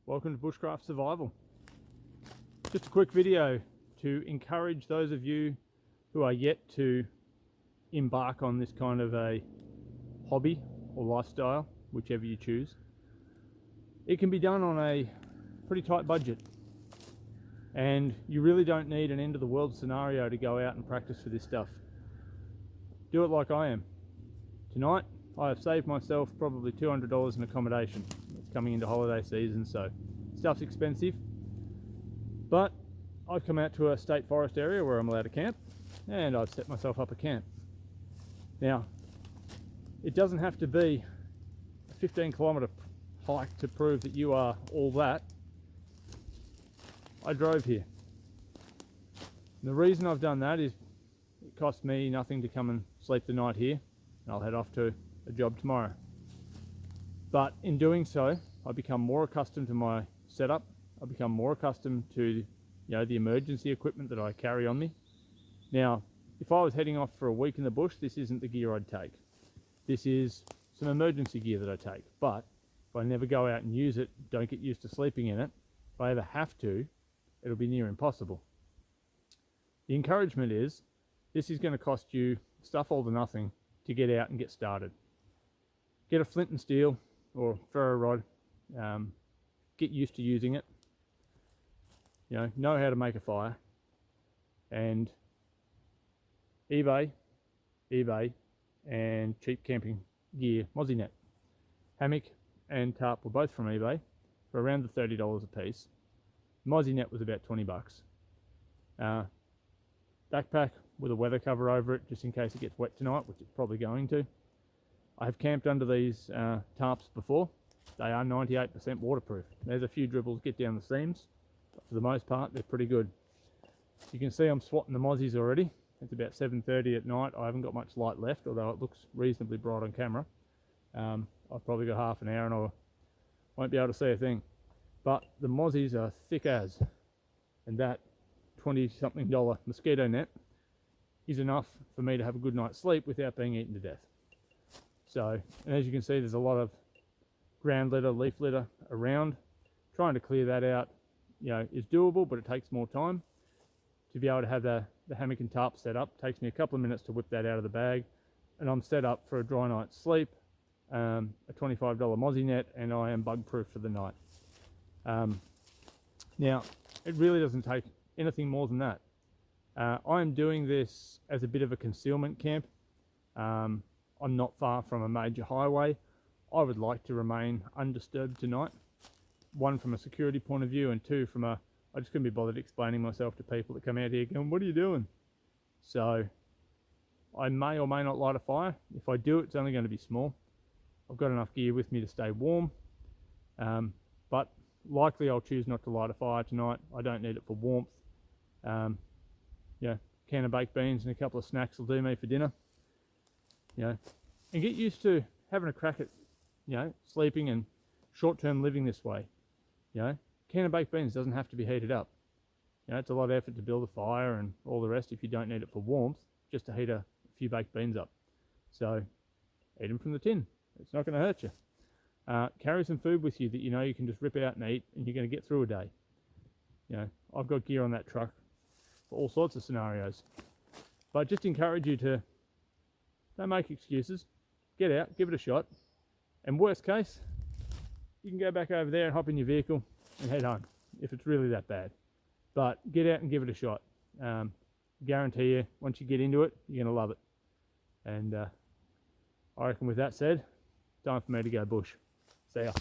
welcome to Bushcraft Survival. Just a quick video to encourage those of you who are yet to embark on this kind of a hobby or lifestyle, whichever you choose. It can be done on a pretty tight budget, and you really don't need an end of the world scenario to go out and practice for this stuff. Do it like I am. Tonight I have saved myself probably $200 in accommodation. It's coming into holiday season, so stuff's expensive, but I've come out to a state forest area where I'm allowed to camp, and I've set myself up a camp. Now, it doesn't have to be a 15-kilometre hike to prove that you are all that. I drove here. And the reason I've done that is it cost me nothing to come and sleep the night here, and I'll head off to a job tomorrow. But in doing so, I become more accustomed to my setup. I become more accustomed to the emergency equipment that I carry on me. Now, if I was heading off for a week in the bush, this isn't the gear I'd take. This is some emergency gear that I take. But if I never go out and use it, don't get used to sleeping in it, if I ever have to, it'll be near impossible. The encouragement is, this is going to cost you stuff all to nothing to get out and get started. Get a flint and steel or ferro rod, get used to using it, know how to make a fire, and eBay and cheap camping gear, Mozzie net. Hammock and tarp were both from eBay for around the $30 a piece. Mozzie net was about 20 bucks. Backpack with a weather cover over it just in case it gets wet tonight, which it's probably going to. I have camped under these tarps before. They are 98% waterproof. There's a few dribbles get down the seams, but for the most part they're pretty good. You can see I'm swatting the mozzies already. It's about 7:30 at night. I haven't got much light left, although it looks reasonably bright on camera. I've probably got half an hour and I won't be able to see a thing. But the mozzies are thick as, and that $20-something mosquito net is enough for me to have a good night's sleep without being eaten to death. So, and as you can see, there's a lot of ground litter, leaf litter around. Trying to clear that out, is doable, but it takes more time. To be able to have the hammock and tarp set up takes me a couple of minutes to whip that out of the bag, and I'm set up for a dry night's sleep, a $25 mozzie net, and I am bug proof for the night. Now, it really doesn't take anything more than that. I am doing this as a bit of a concealment camp. I'm not far from a major highway. I would like to remain undisturbed tonight. One, from a security point of view, and two, from I just couldn't be bothered explaining myself to people that come out here going, "What are you doing?" So I may or may not light a fire. If I do, it's only going to be small. I've got enough gear with me to stay warm, but likely I'll choose not to light a fire tonight. I don't need it for warmth. Can of baked beans and a couple of snacks will do me for dinner. And get used to having a crack at, sleeping and short-term living this way. Can of baked beans doesn't have to be heated up. It's a lot of effort to build a fire and all the rest if you don't need it for warmth, just to heat a few baked beans up. So eat them from the tin. It's not going to hurt you. Carry some food with you that you can just rip out and eat, and you're going to get through a day. I've got gear on that truck for all sorts of scenarios. But just encourage you to don't make excuses. Get out, give it a shot, and worst case, you can go back over there and hop in your vehicle and head home if it's really that bad. But get out and give it a shot. Guarantee you, once you get into it, you're going to love it. And I reckon with that said, time for me to go bush. See ya.